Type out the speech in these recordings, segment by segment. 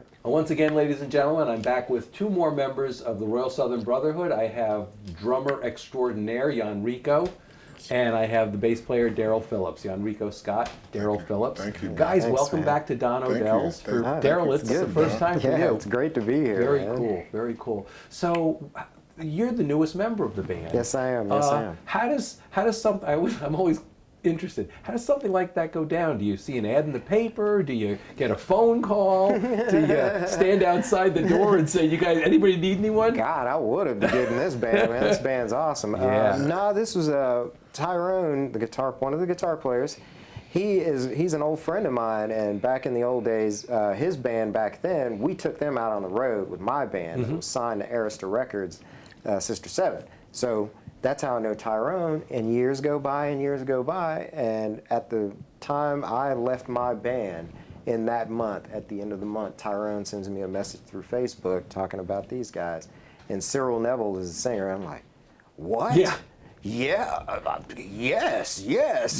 right. Once again, ladies and gentlemen, I'm back with two more members of the Royal Southern Brotherhood. I have drummer extraordinaire, Yonrico, and I have the bass player, Darrell Phillips. Yonrico Scott, Darrell Phillips. Thank you. Guys, Thanks, welcome man. back to Don Thank you. O'Dell's. For Thank you. Darrell, it's the first time for Yeah, you. it's great to be here. Very man. cool, very cool. So, you're the newest member of the band. Yes, I am. Yes, I am. How does something? I'm always interested. How does something like that go down? Do you see an ad in the paper? Do you get a phone call? Do you stand outside the door and say, "You guys, anybody need anyone?" God, I would have been getting this band, man. This band's awesome. Yeah. No, this was Tyrone, one of the guitar players. He's an old friend of mine, and back in the old days, his band back then, we took them out on the road with my band. It was signed to Arista Records, Sister 7. So that's how I know Tyrone, and years go by, and at the time I left my band in that month, at the end of the month, Tyrone sends me a message through Facebook talking about these guys, and Cyril Neville is the singer. I'm like, what? Yeah. Yes.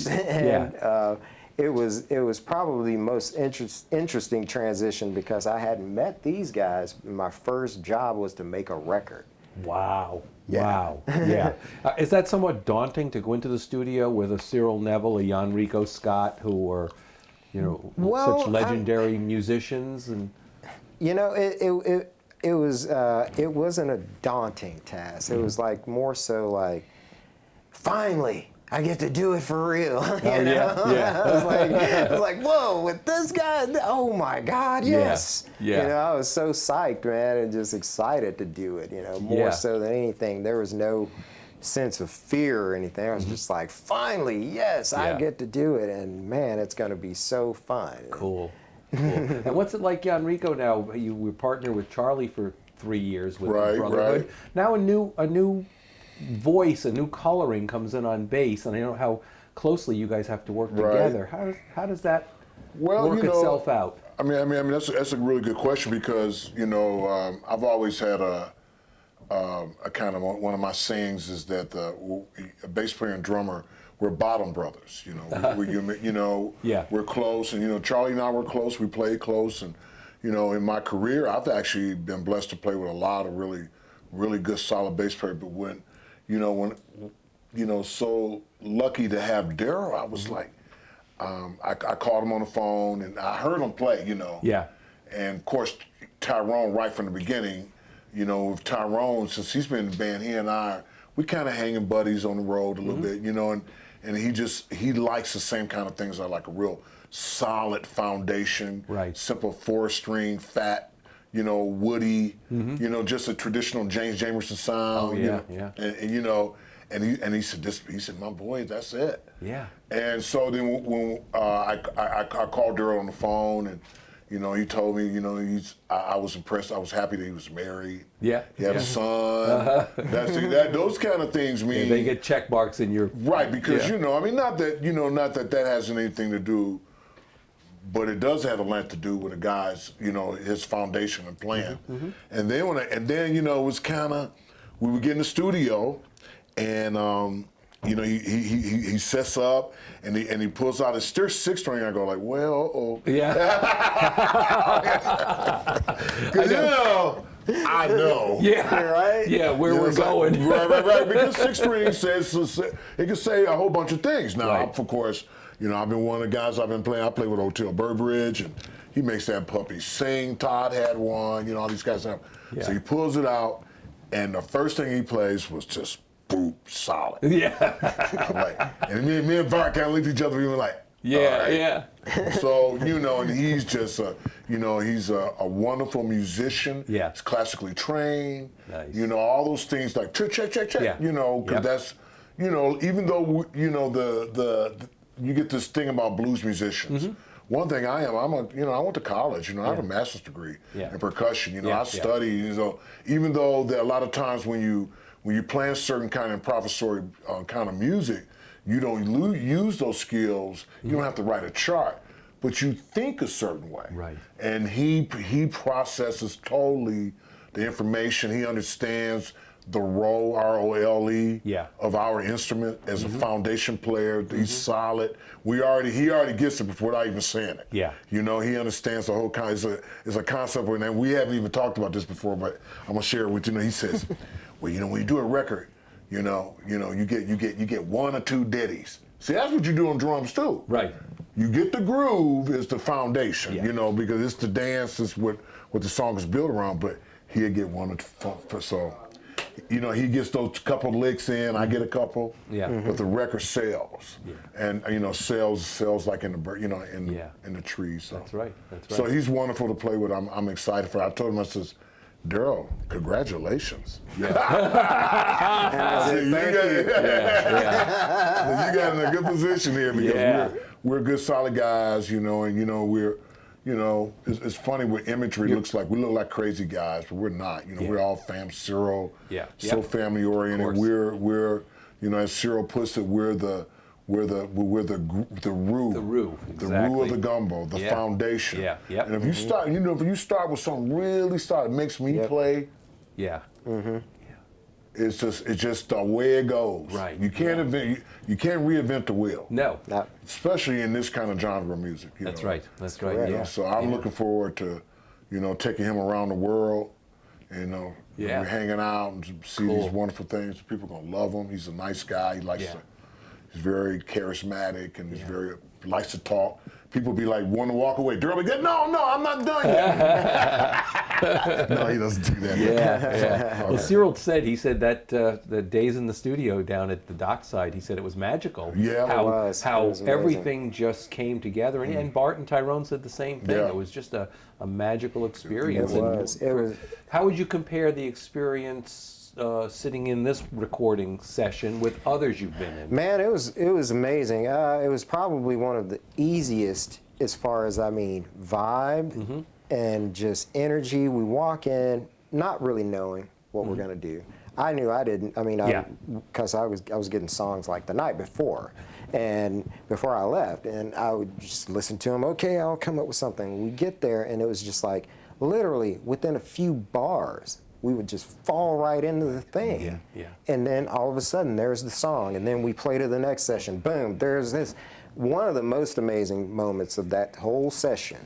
And it was probably the most interesting transition because I hadn't met these guys. My first job was to make a record. Wow. Yeah. Wow. Yeah. Is that somewhat daunting to go into the studio with a Cyril Neville, a Yonrico Scott, who are, such legendary musicians? And it wasn't a daunting task. It was like more so like, finally, I get to do it for real. You know? Yeah. I was like, whoa, with this guy, oh my God, yes. Yeah. I was so psyched, man, and just excited to do it, more so than anything. There was no sense of fear or anything. I was just like, finally, yes, I get to do it, and man, it's going to be so fun. Cool. And what's it like, Yonrico, now? You were partnered with Charlie for 3 years with the Brotherhood. Right. Now a new voice, a new coloring comes in on bass, and I know how closely you guys have to work together. How does that work itself out? I mean that's a really good question because I've always had a kind of one of my sayings is that a bass player and drummer, we're bottom brothers. We're close, and Charlie and I were close. We played close, and in my career I've actually been blessed to play with a lot of really good solid bass players. But when so lucky to have Darrell, I was like, I called him on the phone and I heard him play, Yeah. And of course, Tyrone, right from the beginning, with Tyrone, since he's been in the band, he and I, we kind of hanging buddies on the road a little bit, and he likes the same kind of things. I like a real solid foundation, simple 4-string, fat, woody, just a traditional James Jamerson sound. And he said, my boy, that's it. Yeah. And so then when I called Darrell on the phone, and he told me, I was impressed. I was happy that he was married. Yeah. He had a son. Those kind of things mean they get check marks in your because not that has anything to do. But it does have a lot to do with a guy's, his foundation and plan. And then it was kind of, we would get in the studio, and he sets up and he pulls out his 6-string. I go like, well, I know. Yeah. Right? Yeah, where we're going. Right. Because 6-string says it can say a whole bunch of things. Now, of course. I've been one of the guys I've been playing. I play with Hotel Burbridge, and he makes that puppy sing. Todd had one. All these guys have. Yeah. So he pulls it out, and the first thing he plays was just boop, solid. Yeah. I'm like, and me and Bart kind of looked at each other. We were like, yeah. So and he's just he's a wonderful musician. Yeah. He's classically trained. Nice. All those things like check. Yeah. Because that's even though you get this thing about blues musicians. One thing I went to college. I have a master's degree in percussion. I study. Even though there are a lot of times when you play a certain kind of improvisatory kind of music, you don't use those skills. You don't have to write a chart, but you think a certain way. Right. And he processes totally the information. He understands the role, R-O-L-E, of our instrument as a foundation player. He's solid. He already gets it without even saying it. Yeah. You know, he understands the whole it's a concept, and we haven't even talked about this before, but I'm gonna share it with you. He says, well, when you do a record, you get 1 or 2 ditties. See, that's what you do on drums too. Right. You get the groove is the foundation, because it's the dance, is what the song is built around, but he'll get 1 or 2, so, he gets those couple licks in, I get a couple, but the record sells. And, sells like in the, in the trees. So. That's right. So he's wonderful to play with. I'm excited for it. I told him, I says, Darrell, congratulations. And I said, thank you. You got in a good position here because we're good, solid guys, and we're, it's funny what imagery looks like. We look like crazy guys, but we're not. We're all Cyril, so family oriented. We're, as Cyril puts it, we're the roux. The roux, exactly. The roux of the gumbo, the foundation. And if you start, if you start with something really solid, it makes me play. It's just the way it goes. Right. You can't you can't reinvent the wheel. No. Especially in this kind of genre of music. That's right. That's right. So I'm looking forward to, taking him around the world. We're hanging out and see these wonderful things. People are gonna love him. He's a nice guy. He likes to. He's very charismatic and he's likes to talk. People be like, want to walk away. Darrell be like, no, I'm not done yet. No, he doesn't do that. Well, Cyril said that the days in the studio down at the dockside, he said it was magical. Yeah, how it was everything just came together, and Bart and Tyrone said the same thing. It was just a magical experience. It was. How would you compare the experience sitting in this recording session with others you've been in? Man, it was amazing. It was probably one of the easiest as far as, vibe and just energy. We walk in not really knowing what we're gonna do. I knew I didn't. Because I was getting songs like the night before, and before I left, and I would just listen to them. Okay, I'll come up with something. We get there, and it was just like literally within a few bars, we would just fall right into the thing. And then all of a sudden, there's the song. And then we play to the next session. Boom, there's this. One of the most amazing moments of that whole session,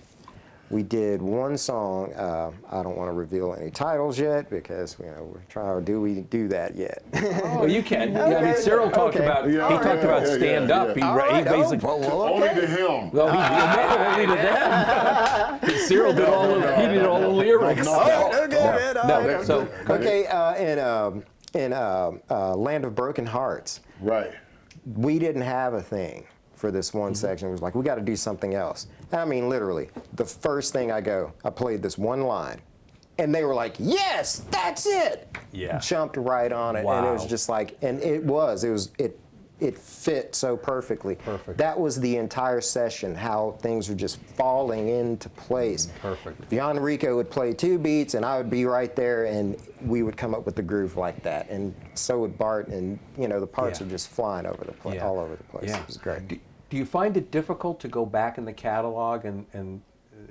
we did one song. I don't want to reveal any titles yet because we're trying. Do we do that yet? Well, you can. Cyril talked about. He talked about stand up. He basically only to him. Well, only to them. Cyril did all the lyrics. In Land of Broken Hearts. Right. We didn't have a thing for this one section. It was like, we got to do something else. And I mean, literally, the first thing I played this one line, and they were like, yes, that's it. Jumped right on it. And it was just like, and it fit so perfectly. That was the entire session, how things were just falling into place. Yonrico would play 2 beats, and I would be right there, and we would come up with the groove like that. And so would Bart, and the parts are just flying over the place, all over the place. It was great. Do you find it difficult to go back in the catalog and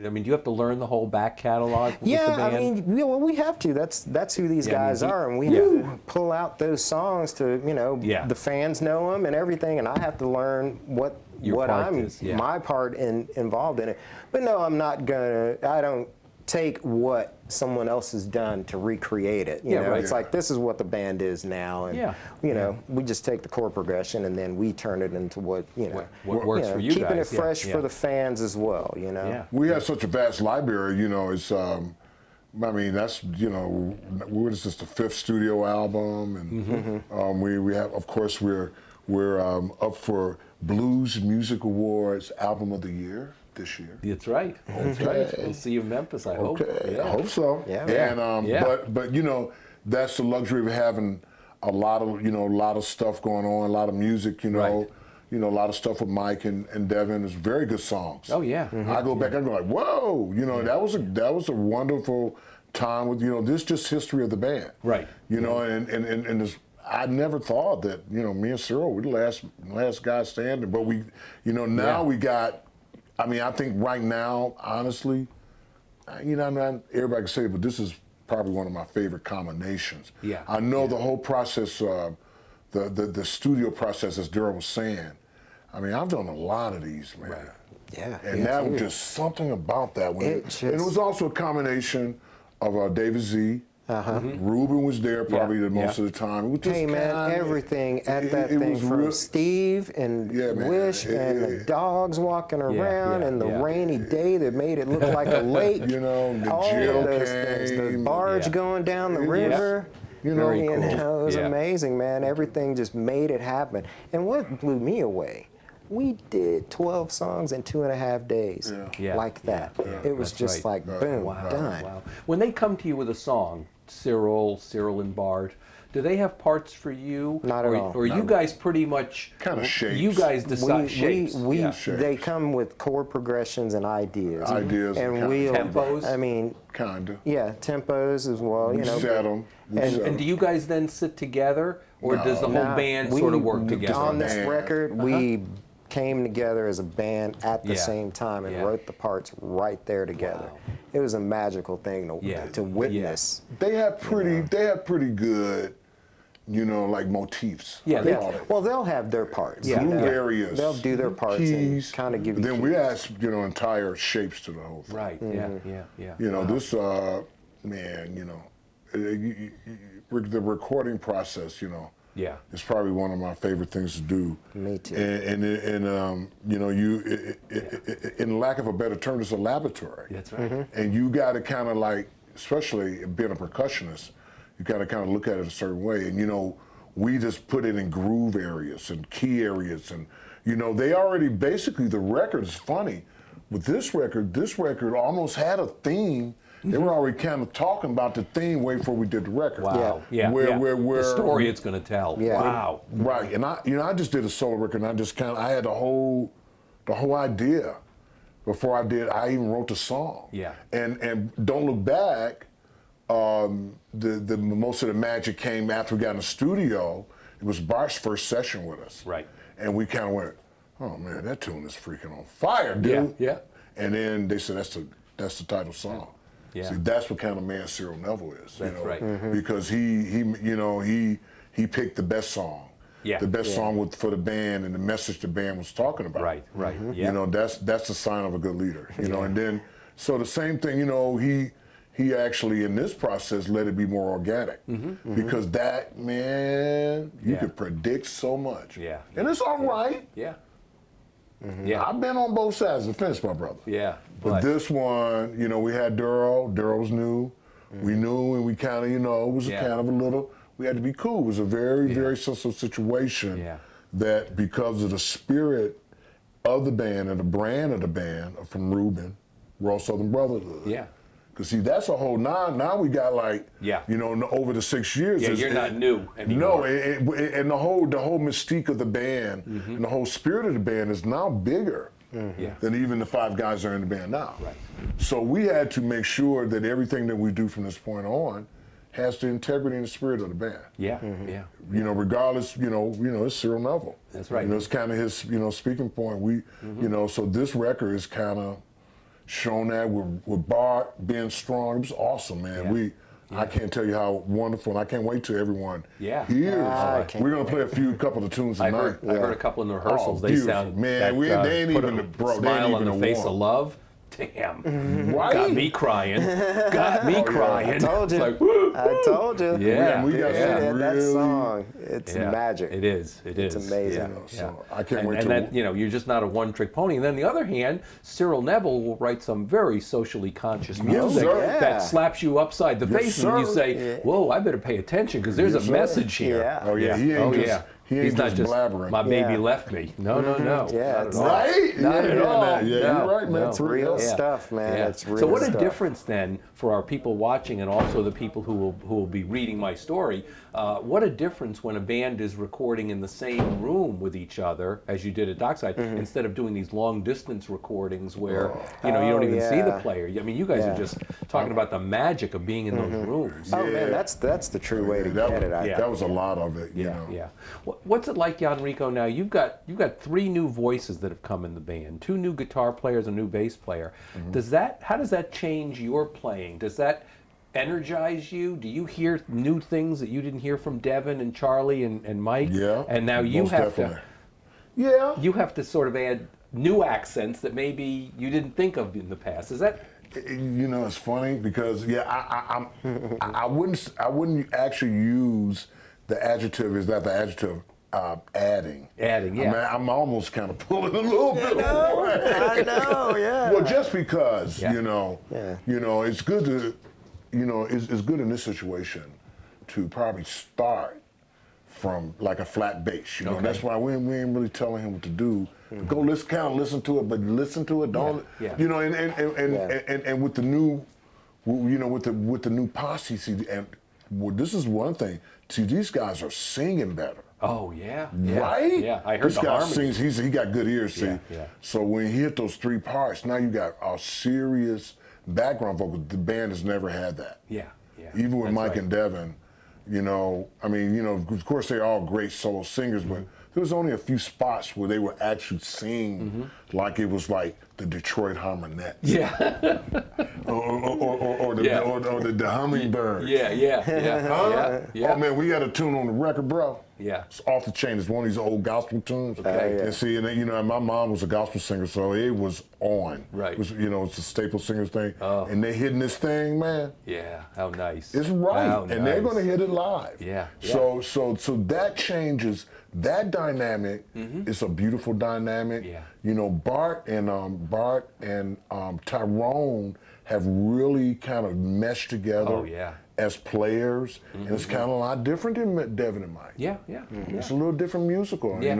do you have to learn the whole back catalog with the band? We have to. That's who these guys are, and we have to pull out those songs to, the fans know them and everything, and I have to learn what my part involved in it. But no, I'm not I don't take what someone else has done to recreate it. It's like, this is what the band is now, and we just take the chord progression and then we turn it into what works for you guys. Keeping it fresh for the fans as well. We have such a vast library. It's that's what is this, the 5th studio album, and we have, of course, we're up for Blues Music Awards Album of the Year this year. That's right. That's right. We'll see you in Memphis, I hope. I hope so. But that's the luxury of having a lot of stuff going on, a lot of music, a lot of stuff with Mike and Devin. It's very good songs. Oh yeah. I go back and go like, whoa, that was a wonderful time with, this just history of the band. Right. And this, I never thought that, me and Cyril were the last guy standing, but we, now we got, I think right now, honestly, not everybody can say it, but this is probably one of my favorite combinations. Yeah. I know the whole process, the studio process, as Darrell was saying. I mean, I've done a lot of these, man. Right. Yeah. And that was just something about that. And it was also a combination of David Z. Ruben was there probably the most of the time. It was just man, everything at that thing from Steve and Wish and the dogs walking around and the rainy day that made it look like a lake. You know, the all Jill of those came, things. The barge going down the river. You know, it was amazing, man. Everything just made it happen. And what blew me away, we did 12 songs in 2.5 days, like that. It was just like, boom, done. Wow. When they come to you with a song, Cyril and Bart, do they have parts for you? Not at all. Or you guys pretty much kind of shapes. You guys decide shapes. They come with chord progressions and ideas. And tempos. I mean, kinda. Yeah, tempos as well. We set them. And do you guys then sit together, or does the whole band sort of work together? On this record, we came together as a band at the same time and wrote the parts right there together. Wow. It was a magical thing to witness. They have pretty good, you know, like motifs. Well, they'll have their parts. Groove areas. They'll do their parts keys, and kind of give you Then keys. we add, you know, entire shapes to the whole thing. Right. Yeah. You know, this, man, you know, the recording process, you know, it's probably one of my favorite things to do. Me too. And you know, in lack of a better term, it's a laboratory. That's right. And you got to kind of like, especially being a percussionist, you got to kind of look at it a certain way. And you know, we just put it in groove areas and key areas, and you know, they already basically the record is funny. With this record almost had a theme. They were already kind of talking about the theme way before we did the record. Wow. Where the story it's going to tell. Yeah. Wow. Right. And I just did a solo record, and I had the whole idea before I even wrote the song. Yeah. And Don't Look Back, the most of the magic came after we got in the studio. It was Bart's first session with us. Right. And we kind of went, oh man, that tune is freaking on fire, dude. Yeah. And then they said that's the title song. Yeah. See, that's what kind of man Cyril Neville is. That's right. Because he picked the best song. Yeah. The best song for the band and the message the band was talking about. Right. Yeah. You know, that's a sign of a good leader. You know, and then so the same thing, you know, he actually in this process let it be more organic. Because that, man, you could predict so much. Yeah. And it's all right. Yeah. I've been on both sides of the fence, my brother. Yeah. But this one, you know, we had Darrell. Darrell's new. We knew, and we kind of, you know, it was kind of a little, we had to be cool. It was a very, very sensitive situation that because of the spirit of the band and the brand of the band from Ruben, Royal Southern Brotherhood. Yeah. Because see, that's a whole, now we got like, you know, over the 6 years. Yeah, you're not new anymore. No, and the whole mystique of the band and the whole spirit of the band is now bigger than even the 5 guys that are in the band now. Right. So we had to make sure that everything that we do from this point on has the integrity and the spirit of the band. Yeah. You know, regardless, you know, it's Cyril Neville. That's right. You know, it's kind of his, you know, speaking point. You know, so this record is kind of shown that with Bart being strong. It was awesome, man. I can't tell you how wonderful, and I can't wait till everyone hears. We're gonna play a couple of tunes tonight. I heard a couple in the rehearsals. They sound man. They ain't put even a bro. Smile on the face of love. Damn. Got me crying. Got me crying. I told you. It's like, woo. I told you. Yeah. We got some that really, song. It's magic. It is. It's amazing. So I can't wait and that, you know, you're just not a one-trick pony. And then the other hand, Cyril Neville will write some very socially conscious music that slaps you upside the face, and you say, "Whoa, I better pay attention because there's a message here." Yeah. Oh yeah. He ain't He's not just blabbering. My baby left me. No. Yeah, Not at all. Right? Not at all. Yeah, you're right, man. It's real stuff, man. Yeah. It's real so what stuff. a difference then for our people watching and also the people who will be reading my story. What a difference when a band is recording in the same room with each other as you did at Dockside instead of doing these long distance recordings where you don't even see the player. I mean, you guys are just talking about the magic of being in those rooms. Oh man, that's the true way to get it. That was a lot of it. You know? Yeah. What's it like, Yonrico? Now you've got 3 new voices that have come in the band, 2 new guitar players, a new bass player. How does that change your playing? Does that energize you? Do you hear new things that you didn't hear from Devin and Charlie and Mike? Yeah. And now you most have definitely. to. Yeah. You have to sort of add new accents that maybe you didn't think of in the past. Is that? You know, it's funny because I wouldn't actually use the adjective. Is that the adjective? Adding. Adding, yeah. I mean, I'm almost kind of pulling a little bit away. I know, yeah. Well, just because Yeah. you know, it's good to, it's good in this situation to probably start from like a flat base. You know, Okay. that's why we ain't really telling him what to do. Go listen to it, but listen to it. Don't Yeah. you know? And with the new, with the new posse, see, and well, this is one thing. See, these guys are singing better. Oh yeah. Yeah. Right? Yeah. I heard this the guy harmony. sings. He got good ears. See. Yeah, yeah. So when he hit those three parts, now you got a serious background vocal. The band has never had that. Yeah. Yeah. Even with That's Mike right. and Devin, I mean, of course they're all great solo singers, but there was only a few spots where they were actually singing like it was like the Detroit Harmonettes. Yeah. or the Hummingbirds. Yeah. Yeah. Yeah. Oh man, we got a tune on the record, bro. Yeah. It's off the chain. It's one of these old gospel tunes. Okay. And see, and my mom was a gospel singer, so it was on. Right. It was, it's a staple singers thing. Oh. And they hitting this thing, man. Yeah. How nice. It's right, How and they're nice. going to hit it live. Yeah. So that changes that dynamic. It's a beautiful dynamic. Yeah. Bart and Tyrone have really kind of meshed together. Oh, yeah. As players, and it's kind of a lot different than Devin and Mike. Yeah. Yeah. It's a little different musical. Yeah,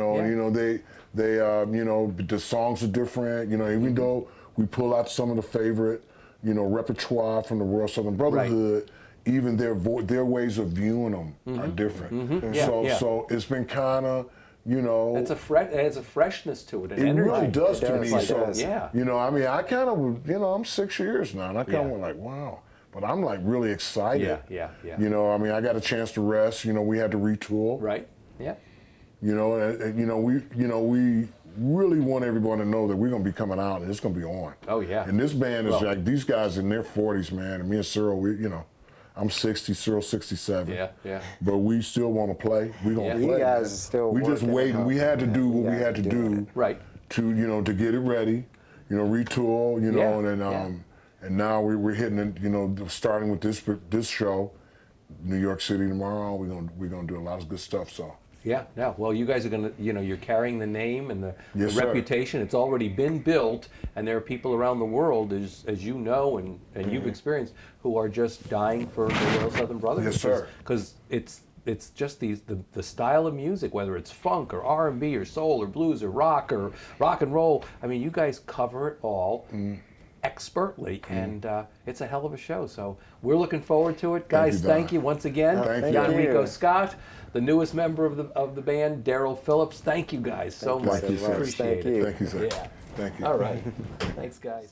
They the songs are different. Even though we pull out some of the favorite, repertoire from the Royal Southern Brotherhood, even their ways of viewing them are different. Yeah, So it's been kind of, It's it has a freshness to it, an it energy. really does to me. It So does. Yeah. I mean, I kind of, I'm 6 years now, and I kind of Yeah. went like, wow. But I'm like really excited. Yeah. I mean, I got a chance to rest. We had to retool. Right. Yeah. We really want everyone to know that we're gonna be coming out and it's gonna be on. Oh yeah. And this band is Well- like these guys in their 40s, man. And me and Cyril, I'm 60, Cyril 67. Yeah. But we still want to play. We gonna Yeah. play. You guys are still We just working waiting. on We had to do what we Yeah, had to doing do. Right. To get it ready. Retool. Yeah, And then yeah. and now we're hitting it. Starting with this show, New York City tomorrow. We're gonna do a lot of good stuff. So. Yeah, well, you guys are going to, you're carrying the name and the Yes, sir. reputation. It's already been built, and there are people around the world, as you know and you've experienced, who are just dying for the Royal Southern Brotherhood. Yes, sir. Because it's just the style of music, whether it's funk or R&B or soul or blues or rock and roll. I mean, you guys cover it all. Expertly, and it's a hell of a show. So we're looking forward to it, guys. Thank you, Don. Thank you once again, Thank you. Yonrico Scott, the newest member of the band, Darrell Phillips. Thank you guys so much. Thank you, sir. Appreciate Thank you. it. Thank you, sir. Yeah. Thank you. All right. Thanks, guys.